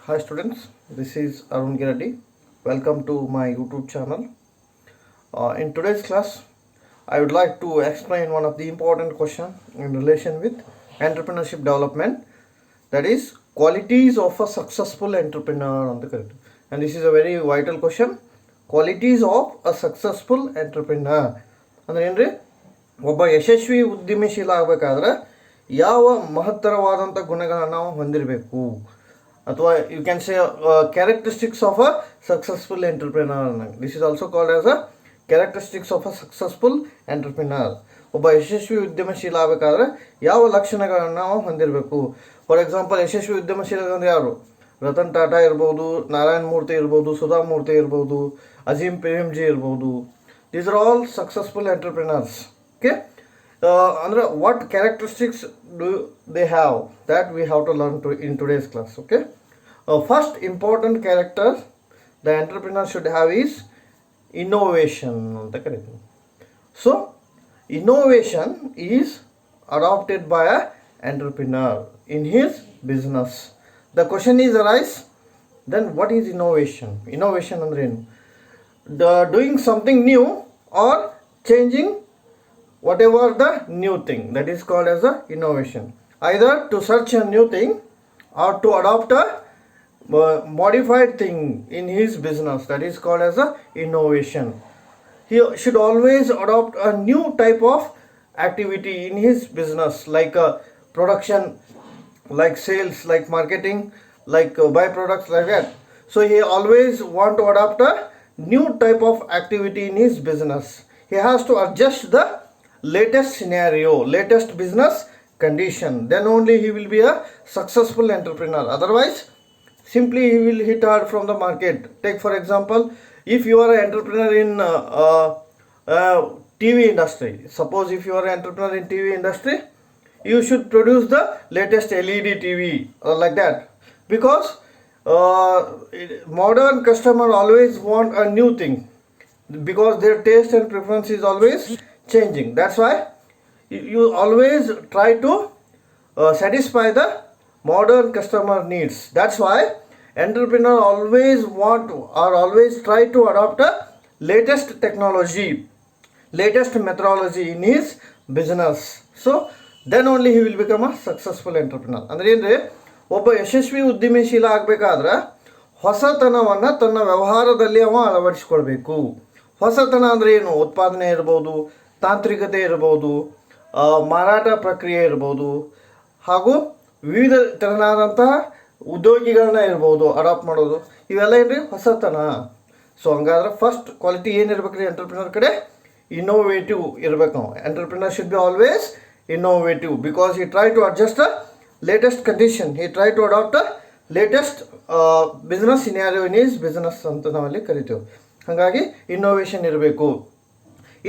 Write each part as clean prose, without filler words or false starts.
Hi students, this is Arun Giradi. Welcome to my YouTube channel. In today's class, I would like to explain one of the important question in relation with entrepreneurship development. That is qualities of a successful entrepreneur on the correct. And this is a very vital question. Qualities of a successful entrepreneur. ಅಂದರೆ ಏನ್ರಿ ಒಬ್ಬ ಯಶಸ್ವಿ ಉದ್ಯಮಶೀಲ ಆಗಬೇಕಾದ್ರೆ ಯಾವ ಮಹತ್ತರವಾದಂಥ ಗುಣಗಳನ್ನು ನಾವು ಹೊಂದಿರಬೇಕು ಅಥವಾ you can say characteristics of a successful entrepreneur. This is also called as a characteristics of a successful entrepreneur. ಒಬ್ಬ ಯಶಸ್ವಿ ಉದ್ಯಮಶೀಲ ಆಗಬೇಕಾದ್ರೆ ಯಾವ ಲಕ್ಷಣಗಳನ್ನು ನಾವು ಹೊಂದಿರಬೇಕು. ಫಾರ್ ಎಕ್ಸಾಂಪಲ್, ಯಶಸ್ವಿ ಉದ್ಯಮಶೀಲ ಅಂದರೆ ಯಾರು? ರತನ್ ಟಾಟಾ ಇರ್ಬೋದು, ನಾರಾಯಣ್ ಮೂರ್ತಿ ಇರ್ಬೋದು, ಸುಧಾ ಮೂರ್ತಿ ಇರ್ಬೋದು, ಅಜೀಮ್ ಪ್ರೇಮ್ಜಿ ಇರ್ಬೋದು. These are all successful entrepreneurs. Okay, ಅಂದರೆ what characteristics do they have, that we have to learn in today's class. Okay, first important character the entrepreneur should have is innovation anta kareeತೀವಿ. So innovation is adopted by a entrepreneur in his business. The question is arise, then what is innovation? Innovation ಅಂದ್ರೆ ಏನು? Doing something new or changing whatever the new thing, that is called as a innovation. Either to search a new thing or to adopt a modified thing in his business, that is called as a innovation. He should always adopt a new type of activity in his business, like production, like sales, like marketing, like byproducts, like that. So he always want to adopt a new type of activity in his business. He has to adjust the latest scenario, latest business condition, then only he will be a successful entrepreneur. Otherwise simply he will hit hard from the market. Take for example, if you are an entrepreneur in TV industry, suppose if you are an entrepreneur in TV industry, you should produce the latest LED TV or like that, because modern customer always want a new thing, because their taste and preference is always changing. That's why you always try to satisfy the modern customer needs. That's why entrepreneur always want or always try to adopt a latest technology, latest methodology in his business. So then only he will become a successful entrepreneur. ಅಂದ್ರೆ ಏನ್ರಿ, ಒಬ್ಬ ಯಶಸ್ವಿ ಉದ್ಯಮಶೀಲ ಆಗಬೇಕಾದ್ರೆ ಹೊಸತನವನ್ನು ತನ್ನ ವ್ಯವಹಾರದಲ್ಲಿ ಅವ ಅಳವಡಿಸ್ಕೊಳ್ಬೇಕು. ಹೊಸತನ ಅಂದರೆ ಏನು? ಉತ್ಪಾದನೆ ಇರ್ಬೋದು, ತಾಂತ್ರಿಕತೆ ಇರ್ಬೋದು, ಮಾರಾಟ ಪ್ರಕ್ರಿಯೆ ಇರ್ಬೋದು, ಹಾಗೂ ವಿವಿಧ ತೆರನಾದಂತಹ ಉದ್ಯೋಗಿಗಳನ್ನ ಇರ್ಬೋದು ಅಡಾಪ್ಟ್ ಮಾಡೋದು. ಇವೆಲ್ಲ ಏನ್ರಿ ಹೊಸತನ. ಸೊ ಹಂಗಾದ್ರೆ ಫಸ್ಟ್ ಕ್ವಾಲಿಟಿ ಏನಿರ್ಬೇಕು ರೀ ಎಂಟರ್ಪ್ರಿನರ್ ಕಡೆ? ಇನ್ನೋವೇಟಿವ್ ಇರಬೇಕು. Entrepreneur should be always innovative, because he try to adjust the latest condition, he try to adapt the latest business scenario in is business ಅಂತ ನಾವಲ್ಲಿ ಕರಿತೇವೆ. ಹಾಗಾಗಿ ಇನ್ನೋವೇಷನ್ ಇರಬೇಕು.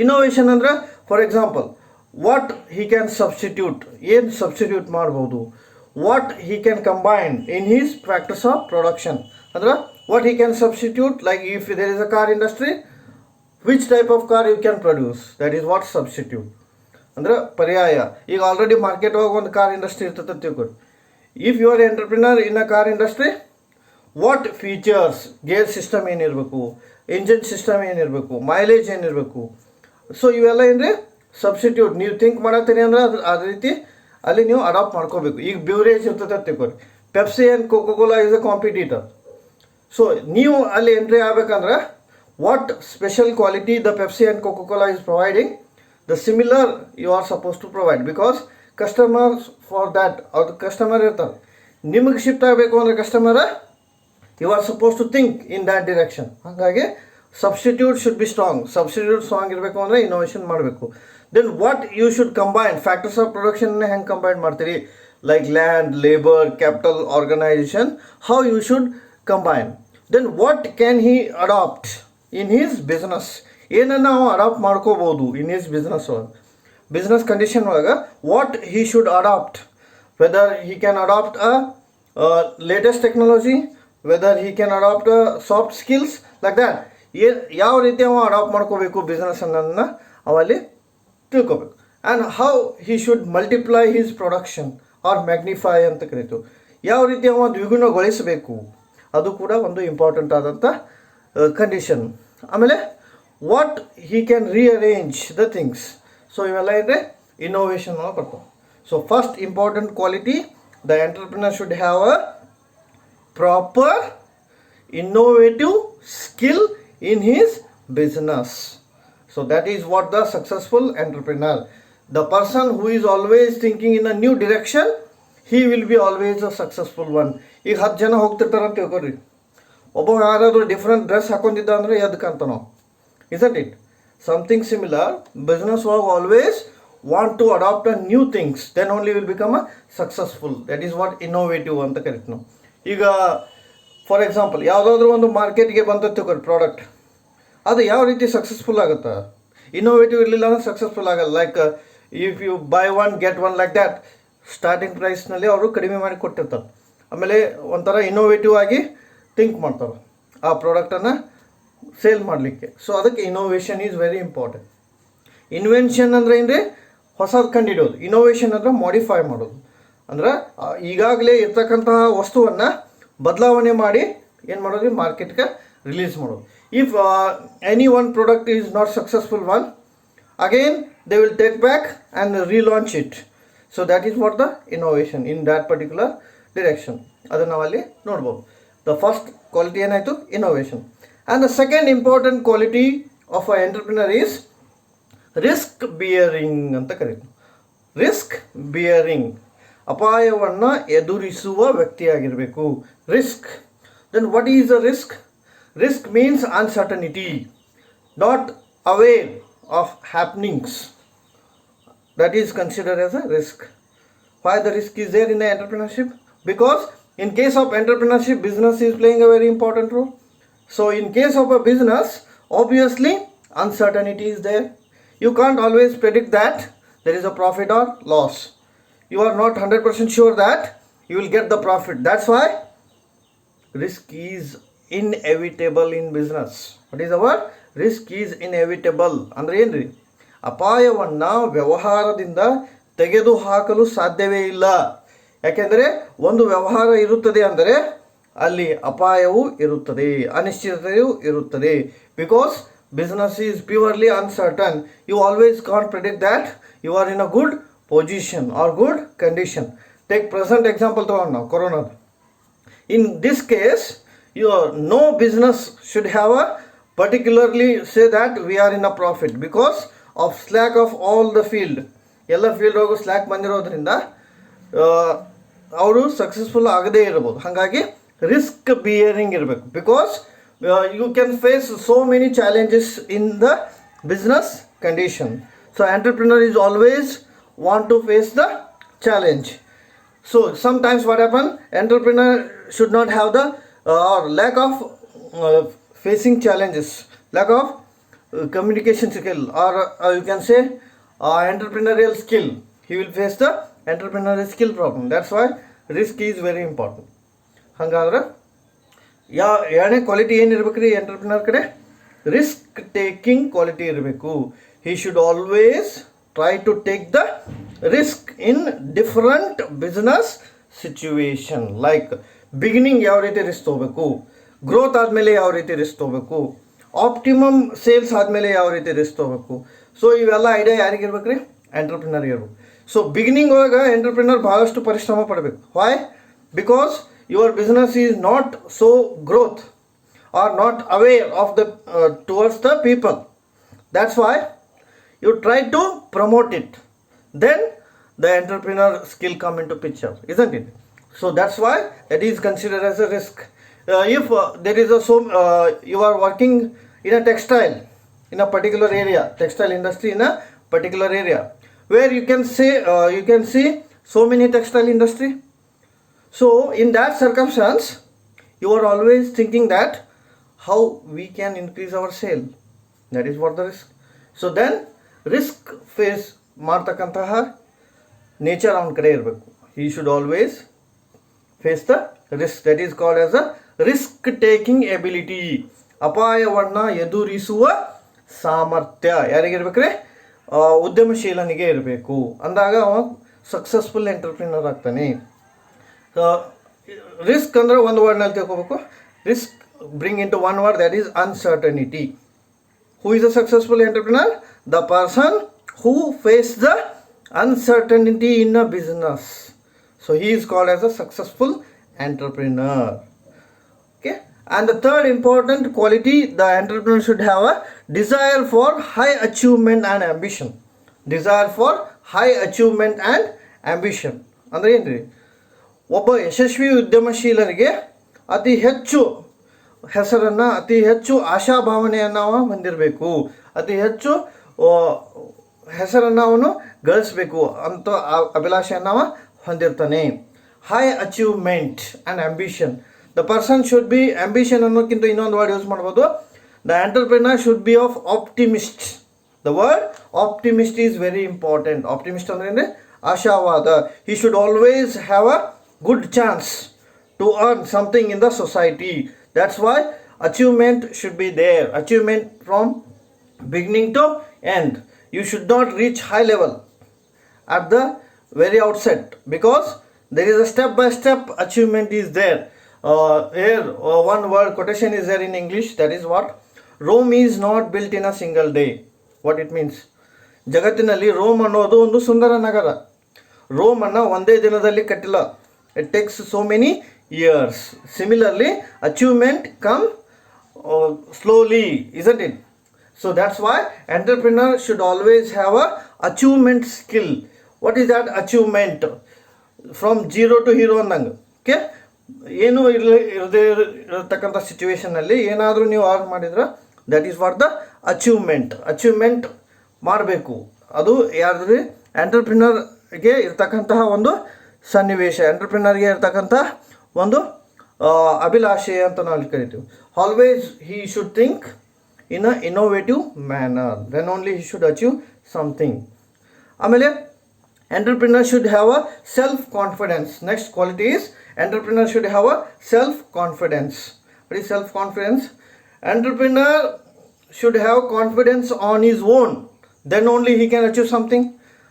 ಇನ್ನೋವೇಷನ್ ಅಂದರೆ for example, what he can substitute, ಏನು substitute ಮಾಡ್ಬೋದು, what he can combine in his practice of production. ಅಂದ್ರೆ what he can substitute, like if there is a car industry, which type of car you can produce, that is what substitute. ಅಂದ್ರೆ ಪರ್ಯಾಯ. ಈಗ already market ಒಳಗೆ ಒಂದು car industry ಇರ್ತದೆ ತಿಳ್ಕೊಡಿ. If you are entrepreneur in a car industry, what features, gear system ಏನಿರಬೇಕು, engine system ಏನಿರಬೇಕು, mileage ಏನಿರಬೇಕು. ಸೊ ಇವೆಲ್ಲ ಏನ್ರಿ ಸಬ್ಸ್ಟಿಟ್ಯೂಟ್. ನೀವು ಥಿಂಕ್ ಮಾಡತ್ತೀರಿ ಅಂದ್ರೆ ಅದೇ ರೀತಿ ಅಲ್ಲಿ ನೀವು ಅಡಾಪ್ಟ್ ಮಾಡ್ಕೋಬೇಕು. ಈಗ ಬ್ಯೂರೇಜ್ ಇರ್ತದೆ ತಿಳ್ಕೊರಿ, Pepsi and Coca Cola is a competitor. So ನೀವು ಅಲ್ಲಿ ಎಂಟ್ರಿ ಆಗ್ಬೇಕಂದ್ರೆ what special quality the Pepsi and Coca Cola is providing, the similar you are suppose to provide, because customers for that ಅವ್ರ ಕಸ್ಟಮರ್ ಇರ್ತಾರೆ. ನಿಮಗೆ ಶಿಫ್ಟ್ ಆಗಬೇಕು ಅಂದರೆ ಕಸ್ಟಮರ you are suppose to think in that direction. ಹಾಗಾಗಿ substitute should be strong. Substitute strong ಇರಬೇಕು ಅಂದರೆ innovation ಮಾಡಬೇಕು. Then what you should combine, factors of ಪ್ರೊಡಕ್ಷನ್ನ ಹೆಂಗೆ ಕಂಬೈನ್ ಮಾಡ್ತೀರಿ, like land, labour, capital, organisation, how you should combine. Then what can he adapt in his business, ಏನನ್ನು ನಾವು adapt ಮಾಡ್ಕೋಬೋದು in his business ಒಳಗೆ, business condition ಒಳಗೆ what he should adapt, whether he can adapt a latest technology, whether he can adapt soft skills, like that. ಯಾವ ರೀತಿ ಅವ adapt ಮಾಡ್ಕೋಬೇಕು business ಅನ್ನೋದನ್ನ ಅವಲ್ಲಿ ತಿಳ್ಕೊಬೇಕು. And how he should multiply his production or magnify ಅಂತ ಕರೀತು. ಯಾವ ರೀತಿ ಅವ ದ್ವಿಗುಣಗೊಳಿಸಬೇಕು. ಅದು ಕೂಡ ಒಂದು ಇಂಪಾರ್ಟೆಂಟ್ ಆದಂಥ ಕಂಡೀಷನ್. ಆಮೇಲೆ what he can rearrange the things. So ಇವೆಲ್ಲ ಇದೆ ಇನ್ನೋವೇಷನ್ ಬರ್ತವೆ. So first important quality, the entrepreneur should have a proper innovative skill in his business. So that is what the successful entrepreneur, the person who is always thinking in a new direction, he will be always a successful one. ಈಗ 10 ಜನ ಹೋಗ್ತಿರ್ತಾರೆ ಅಂತ ತಿಳ್ಕೊರಿ, ಒಬ್ಬ ಯಾರಾದರೂ different dress ಹಾಕೊಂಡಿದ್ದ ಅಂದರೆ ಎದಕ್ಕಂತ ನಾವು, isn't it? Something similar, business work always want to adopt a new things, then only will become a successful. That is what innovative ಅಂತ ಕರಿತೀವಿ ನಾವು. ಈಗ ಫಾರ್ ಎಕ್ಸಾಂಪಲ್ ಯಾವುದಾದ್ರೂ ಒಂದು ಮಾರ್ಕೆಟ್ಗೆ ಬಂತ ತಿಳ್ಕೊರಿ ಪ್ರಾಡಕ್ಟ್, ಅದು ಯಾವ ರೀತಿ ಸಕ್ಸಸ್ಫುಲ್ ಆಗುತ್ತೆ? ಇನ್ನೋವೇಟಿವ್ ಇರಲಿಲ್ಲ ಅಂದ್ರೆ ಸಕ್ಸಸ್ಫುಲ್ ಆಗಲ್ಲ. Like if you buy one get one like that, starting ಪ್ರೈಸ್ನಲ್ಲಿ ಅವರು ಕಡಿಮೆ ಮಾಡಿ ಕೊಟ್ಟಿರ್ತಾರೆ. ಆಮೇಲೆ ಒಂಥರ ಇನ್ನೋವೇಟಿವ್ ಆಗಿ ಥಿಂಕ್ ಮಾಡ್ತಾರೆ ಆ ಪ್ರಾಡಕ್ಟನ್ನು ಸೇಲ್ ಮಾಡಲಿಕ್ಕೆ. ಸೊ ಅದಕ್ಕೆ innovation is very important. Invention ಅಂದರೆ ಏನ್ರಿ? ಹೊಸದು ಕಂಡುಹಿಡಿಯೋದು. ಇನ್ನೋವೇಷನ್ ಅಂದರೆ ಮಾಡಿಫೈ ಮಾಡೋದು, ಅಂದ್ರೆ ಈಗಾಗಲೇ ಇರ್ತಕ್ಕಂತಹ ವಸ್ತುವನ್ನು ಬದಲಾವಣೆ ಮಾಡಿ ಏನು ಮಾಡೋದು, ಮಾರ್ಕೆಟ್ಗೆ ರಿಲೀಸ್ ಮಾಡೋದು. If any one product is not successful one, again they will take back and relaunch it. So that is what the innovation in that particular direction. ಅದನ್ನು ನಾವಲ್ಲಿ ನೋಡ್ಬೋದು. ದ ಫಸ್ಟ್ ಕ್ವಾಲಿಟಿ ಏನಾಯಿತು? Innovation. And the second important quality of a entrepreneur is risk bearing ಅಂತ ಕರೀತೀವಿ. Risk bearing, ಅಪಾಯವನ್ನು ಎದುರಿಸುವ ವ್ಯಕ್ತಿಯಾಗಿರಬೇಕು. Risk, then what is a risk? Risk means uncertainty, not aware of happenings. That is considered as a risk. Why the risk is there in the entrepreneurship? Because in case of entrepreneurship, business is playing a very important role. So in case of a business, obviously uncertainty is there. You can't always predict that there is a profit or loss. You are not 100% sure that you will get the profit. That's why risk is inevitable in business. What is the word? Risk is inevitable. ಅಂದ್ರೆ ಏನ್ರಿ? ಅಪಾಯವನ್ನು ವ್ಯವಹಾರದಿಂದ ತೆಗೆದುಹಾಕಲು ಸಾಧ್ಯವೇ ಇಲ್ಲ. ಯಾಕೆಂದರೆ ಒಂದು ವ್ಯವಹಾರ ಇರುತ್ತದೆ ಅಂದರೆ ಅಲ್ಲಿ ಅಪಾಯವೂ ಇರುತ್ತದೆ, ಅನಿಶ್ಚಿತತೆಯೂ ಇರುತ್ತದೆ. Because business is purely uncertain. You always can't predict that you are in a good position or good condition. Take present example ತಗೊಂಡು ನಾವು ಕೊರೋನಾದ. In this case, no business should have a particularly say that we are in a profit because of slack of all the field. ಎಲ್ಲ field ಹೋಗೋ slack ಬಂದಿರೋದ್ರಿಂದ ಅವರು successful ಆಗದೇ ಇರ್ಬೋದು. ಹಾಗಾಗಿ ರಿಸ್ಕ್ ಬಿಯರಿಂಗ್ ಇರಬೇಕು. Because you can face so many challenges in the business condition. So entrepreneur is always want to face the challenge. So sometimes what happen, entrepreneur should not have the or lack of facing challenges, lack of communication skill, or you can say entrepreneurial skill. He will face the entrepreneurial skill problem. That's why risk is very important. ಹಂಗಾದ್ರೆ ಎರಡನೇ quality ಏನಿರ್ಬೇಕು ರೀ entrepreneur ಕಡೆ? Risk taking quality ಇರಬೇಕು. he should always try to take the risk in different business situation. Like beginning ಯಾವ ರೀತಿ risk ತೊಗೋಬೇಕು, growth ಆದಮೇಲೆ ಯಾವ ರೀತಿ ರಿಸ್ಕ್ ತೊಗೋಬೇಕು, ಆಪ್ಟಿಮಮ್ ಸೇಲ್ಸ್ ಆದಮೇಲೆ ಯಾವ ರೀತಿ ರಿಸ್ಕ್ ತೊಗೋಬೇಕು. ಸೊ ಇವೆಲ್ಲ ಐಡಿಯಾ ಯಾರಿಗಿರ್ಬೇಕು ರೀ? ಎಂಟರ್ಪ್ರಿನರ್ ಇರ್ಬೇಕು. ಸೊ ಬಿಗಿನಿಂಗ್ ಒಳಗೆ ಎಂಟರ್ಪ್ರಿನರ್ ಭಾಳಷ್ಟು ಪರಿಶ್ರಮ ಪಡಬೇಕು. Why? Because your business is not so growth or not aware of the towards the people. That's why you try to promote it, then the entrepreneur skill come into picture, isn't it? So that's why it is considered as a risk. If there is you are working in a textile in a particular area, textile industry in a particular area, where you can see so many textile industry. So in that circumstance, you are always thinking that how we can increase our sale. That is what the risk. So then risk face ಮಾಡ್ತಕ್ಕಂತಹ nature ಅವನ ಕಡೆ ಇರಬೇಕು. He should always face the risk. That is called as a risk taking ability. ಅಪಾಯವನ್ನು ಎದುರಿಸುವ ಸಾಮರ್ಥ್ಯ ಯಾರಿಗಿರ್ಬೇಕ್ರಿ? ಉದ್ಯಮಶೀಲನಿಗೆ ಇರಬೇಕು. ಅಂದಾಗ ಅವ ಸಕ್ಸಸ್ಫುಲ್ ಎಂಟರ್ಪ್ರಿನರ್ ಆಗ್ತಾನೆ. ರಿಸ್ಕ್ ಅಂದರೆ ಒಂದು ವರ್ಡ್ನಲ್ಲಿ ತಿಳ್ಕೊಬೇಕು. Risk bring into one word, that is uncertainty. Who is a successful entrepreneur? The person who face the uncertainty in a business. So he is called as a successful entrepreneur. Okay. And the third important quality, the entrepreneur should have a desire for high achievement and ambition. Desire for high achievement and ambition. ಅಂದರೆ ಏನ್ರಿ, ಒಬ್ಬ ಯಶಸ್ವಿ ಉದ್ಯಮಶೀಲರಿಗೆ ಅತಿ ಹೆಚ್ಚು ಹೆಸರನ್ನು, ಅತಿ ಹೆಚ್ಚು ಆಶಾಭಾವನೆಯನ್ನು ಹೊಂದಿರಬೇಕು, ಅತಿ ಹೆಚ್ಚು ಹೆಸರನ್ನು ಅವನು ಗಳಿಸಬೇಕು ಅಂತ ಅಭಿಲಾಷೆಯನ್ನು ಹೊಂದಿರ್ತಾನೆ. High achievement and ambition. The person should be, ambition ಅನ್ನೋಕ್ಕಿಂತ ಇನ್ನೊಂದು ವರ್ಡ್ ಯೂಸ್ ಮಾಡ್ಬೋದು. The entrepreneur should be of optimist. The word optimist is very important. Optimist ಅಂದರೆ ಅಂದರೆ ಆಶಾವಾದ. He should always have a good chance to earn something in the society. That's why achievement should be there. Achievement from beginning to end. You should not reach high level at the very outset, because there is a step by step achievement is there. Here one word quotation is there in English, that is what? Rome is not built in a single day. What it means? ಜಗತ್ತಿನಲ್ಲಿ Rome ಅನ್ನೋದು ಒಂದು ಸುಂದರ ನಗರ. ರೋಮನ್ನು ಒಂದೇ ದಿನದಲ್ಲಿ ಕಟ್ಟಿಲ್ಲ. It takes so many years. Similarly, achievement come slowly, isn't it? So that's why entrepreneur should always have a achievement skill. What is that achievement? From zero to hero ಅನ್ನಂಗೆ. Okay, ಏನು ಇರದೇ ಇರತಕ್ಕಂಥ ಸಿಚುವೇಶನಲ್ಲಿ ಏನಾದರೂ ನೀವು ಅರ್ನ್ ಮಾಡಿದ್ರೆ, that is for the achievement ಮಾಡಬೇಕು. ಅದು ಯಾರ್ದ್ರಿ, ಎಂಟರ್ಪ್ರಿನರ್ಗೆ ಇರ್ತಕ್ಕಂತಹ ಒಂದು ಸನ್ನಿವೇಶ, ಎಂಟರ್ಪ್ರಿನರ್ಗೆ ಇರ್ತಕ್ಕಂಥ ಒಂದು ಅಭಿಲಾಷೆ ಅಂತ ನಾವು ಕರಿತೀವಿ. Always he should think in a innovative manner, then only he should achieve something. ಆಮೇಲೆ entrepreneur should have a self confidence. Next quality is entrepreneur should have a self confidence. what is self confidence? Entrepreneur should have confidence on his own, then only he can achieve something.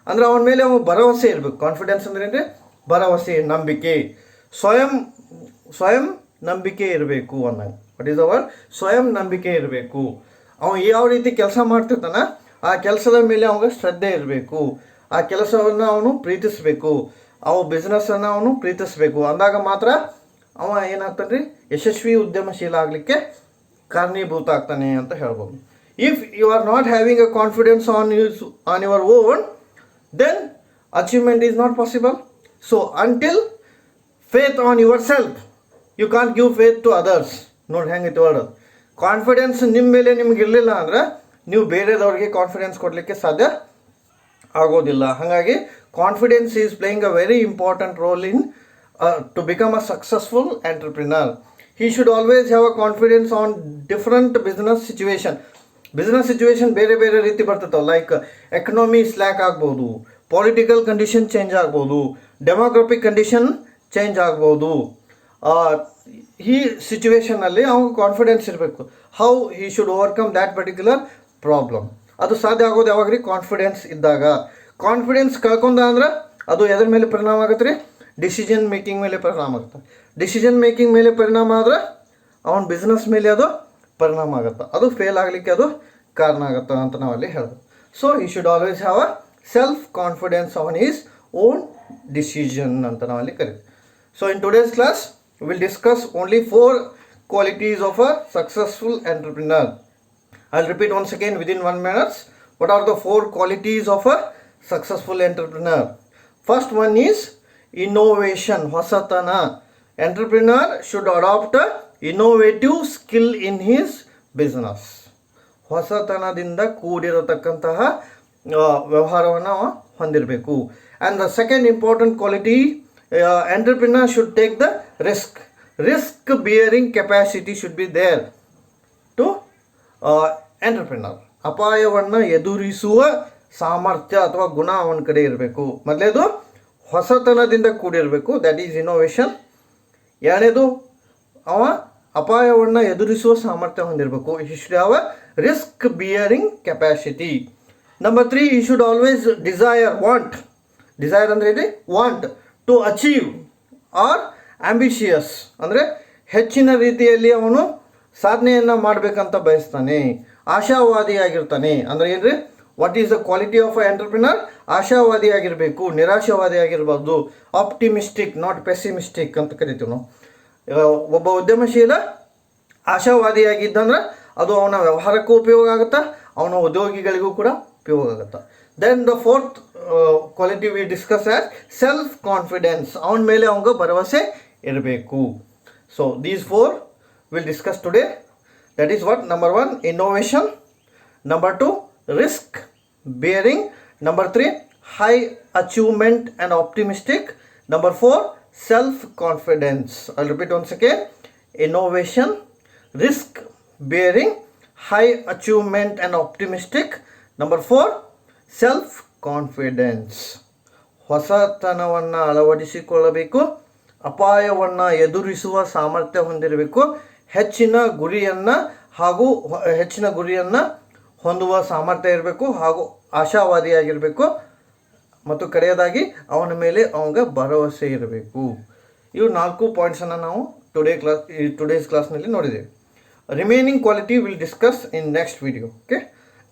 ಅಂದರೆ ಅವನ ಮೇಲೆ ಅವನು ಭರವಸೆ ಇರಬೇಕು. Confidence ಅಂದರೆ ಅಂದರೆ ಭರವಸೆ, ನಂಬಿಕೆ, ಸ್ವಯಂ ನಂಬಿಕೆ ಇರಬೇಕು ಅನ್ನಂಗೆ. ವಾಟ್ ಈಸ್ ಅವರ್ ಸ್ವಯಂ ನಂಬಿಕೆ ಇರಬೇಕು. ಅವನು ಯಾವ ರೀತಿ ಕೆಲಸ ಮಾಡ್ತಿರ್ತಾನೆ ಆ ಕೆಲಸದ ಮೇಲೆ ಅವನಿಗೆ ಶ್ರದ್ಧೆ ಇರಬೇಕು. ಆ ಕೆಲಸವನ್ನು ಅವನು ಪ್ರೀತಿಸಬೇಕು, ಅವ ಬಿಸ್ನೆಸ್ಸನ್ನು ಅವನು ಪ್ರೀತಿಸಬೇಕು. ಅಂದಾಗ ಮಾತ್ರ ಅವ ಏನಾಗ್ತಾನೆ ರೀ, ಯಶಸ್ವಿ ಉದ್ಯಮಶೀಲ ಆಗಲಿಕ್ಕೆ ಕಾರಣೀಭೂತ ಆಗ್ತಾನೆ ಅಂತ ಹೇಳ್ಬೋದು. If you are not having a confidence on your own, then achievement is not possible. So until faith on yourself, you can't give faith to others. ನೋಡಿ ಹೆಂಗೈತೆ ವರ್ಡ್. ಕಾನ್ಫಿಡೆನ್ಸ್ ನಿಮ್ಮ ಮೇಲೆ ನಿಮ್ಗೆ ಇರಲಿಲ್ಲ ಅಂದರೆ ನೀವು ಬೇರೆದವ್ರಿಗೆ ಕಾನ್ಫಿಡೆನ್ಸ್ ಕೊಡಲಿಕ್ಕೆ ಸಾಧ್ಯ ಆಗೋದಿಲ್ಲ. ಹಾಗಾಗಿ confidence is playing a very important role in to become a successful entrepreneur. he should always have a confidence on different business situation ಬೇರೆ ಬೇರೆ ರೀತಿ ಬರ್ತಿರ್ತಾವೆ. ಲೈಕ್ ಎಕನಾಮಿ ಸ್ಲ್ಯಾಕ್ ಆಗ್ಬೋದು, ಪೊಲಿಟಿಕಲ್ ಕಂಡೀಷನ್ ಚೇಂಜ್ ಆಗ್ಬೋದು, ಡೆಮೋಗ್ರಫಿಕ್ ಕಂಡೀಷನ್ ಚೇಂಜ್ ಆಗ್ಬೋದು. ಈ ಸಿಚುವೇಶನ್ನಲ್ಲಿ ಅವ್ನಿಗೆ ಕಾನ್ಫಿಡೆನ್ಸ್ ಇರಬೇಕು. How he should overcome that particular problem. ಅದು ಸಾಧ್ಯ ಆಗೋದು ಯಾವಾಗ ರೀ, ಕಾನ್ಫಿಡೆನ್ಸ್ ಇದ್ದಾಗ. ಕಾನ್ಫಿಡೆನ್ಸ್ ಕಳ್ಕೊಂಡ ಅಂದ್ರೆ ಅದು ಎದ್ರ ಮೇಲೆ ಪರಿಣಾಮ ಆಗುತ್ತೆ ರೀ, ಡಿಸಿಷನ್ ಮೇಕಿಂಗ್ ಮೇಲೆ ಪರಿಣಾಮ ಆಗುತ್ತೆ. ಡಿಸಿಷನ್ ಮೇಕಿಂಗ್ ಮೇಲೆ ಪರಿಣಾಮ ಆದ್ರೆ ಅವನ ಬಿಸ್ನೆಸ್ ಮೇಲೆ ಅದು ಪರಿಣಾಮ ಆಗುತ್ತೆ, ಅದು ಫೇಲ್ ಆಗಲಿಕ್ಕೆ ಅದು ಕಾರಣ ಆಗುತ್ತೆ ಅಂತ ನಾವಲ್ಲಿ ಹೇಳ್ಬೋದು. ಸೊ ಈ should always have a self confidence on is own decision ಅಂತ ನಾವಲ್ಲಿ ಕರಿತೀವಿ. So in today's class will discuss only 4 qualities of a successful entrepreneur. I'll repeat once again within 1 minute. What are the 4 qualities of a successful entrepreneur? First one is innovation, ಹೊಸತನ. Entrepreneur should adopt a innovative skill in his business. ಹೊಸತನದಿಂದ ಕೂಡಿರತಕ್ಕಂತಹ ವ್ಯವಹಾರವನ್ನು ಹೊಂದಿರಬೇಕು. And the second important quality, entrepreneur should take the risk bearing capacity should be there to entrepreneur. ಅಪಾಯವನ್ನು ಎದುರಿಸುವ ಸಾಮರ್ಥ್ಯ ಅಥವಾ ಗುಣ ಅವನ ಕಡೆ ಇರಬೇಕು. ಮೊದಲೇದು ಹೊಸತನದಿಂದ ಕೂಡಿರಬೇಕು, ದ್ಯಾಟ್ ಈಸ್ ಇನೋವೇಷನ್. ಎರಡನೇದು ಅವ ಅಪಾಯವನ್ನು ಎದುರಿಸುವ ಸಾಮರ್ಥ್ಯ ಹೊಂದಿರಬೇಕು, he should have a risk bearing capacity. Number 3, he should always desire ಅಂದರೆ ಇದೆ want to achieve or ambitious ಅಂದರೆ ಹೆಚ್ಚಿನ ರೀತಿಯಲ್ಲಿ ಅವನು ಸಾಧನೆಯನ್ನು ಮಾಡಬೇಕಂತ ಬಯಸ್ತಾನೆ. ಆಶಾವಾದಿಯಾಗಿರ್ತಾನೆ ಅಂದರೆ ಏನ್ರಿ, what is the quality of a entrepreneur? ಆಶಾವಾದಿಯಾಗಿರಬೇಕು, ನಿರಾಶಾವಾದಿಯಾಗಿರ್ಬಾರ್ದು. ಆಪ್ಟಿಮಿಸ್ಟಿಕ್ ನಾಟ್ ಪೆಸಿಮಿಸ್ಟಿಕ್ ಅಂತ ಕರಿತೀವಿ ನಾವು. ಒಬ್ಬ ಉದ್ಯಮಶೀಲ ಆಶಾವಾದಿಯಾಗಿದ್ದಂದ್ರೆ ಅದು ಅವನ ವ್ಯವಹಾರಕ್ಕೂ ಉಪಯೋಗ ಆಗುತ್ತಾ, ಅವನ ಉದ್ಯೋಗಿಗಳಿಗೂ ಕೂಡ ಉಪಯೋಗ ಆಗುತ್ತಾ. Then the fourth quality we discuss as self confidence. ಅವನ ಮೇಲೆ ಅವಂಗ ಭರವಸೆ ಇರಬೇಕು. So these four will discuss today. That is what? Number 1 innovation, number 2 risk bearing, number 3 high achievement and optimistic, number 4 self confidence. I'll repeat once again: innovation, risk bearing, high achievement and optimistic, number 4 self confidence. ಹೊಸತನವನ್ನು ಅಳವಡಿಸಿಕೊಳ್ಳಬೇಕು, ಅಪಾಯವನ್ನು ಎದುರಿಸುವ ಸಾಮರ್ಥ್ಯ ಹೊಂದಿರಬೇಕು, ಹೆಚ್ಚಿನ ಗುರಿಯನ್ನು ಹೊಂದುವ ಸಾಮರ್ಥ್ಯ ಇರಬೇಕು, ಹಾಗೂ ಆಶಾವಾದಿಯಾಗಿರಬೇಕು, ಮತ್ತು ಕಡೆಯದಾಗಿ ಅವನ ಮೇಲೆ ಅವಂಗ ಭರವಸೆ ಇರಬೇಕು. ಇವು 4 ಪಾಯಿಂಟ್ಸನ್ನು ನಾವು ಟುಡೇಸ್ ಕ್ಲಾಸ್ನಲ್ಲಿ ನೋಡಿದ್ದೇವೆ. Remaining quality will discuss in next video. Okay,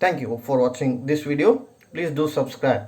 thank you for watching this video. Please do subscribe.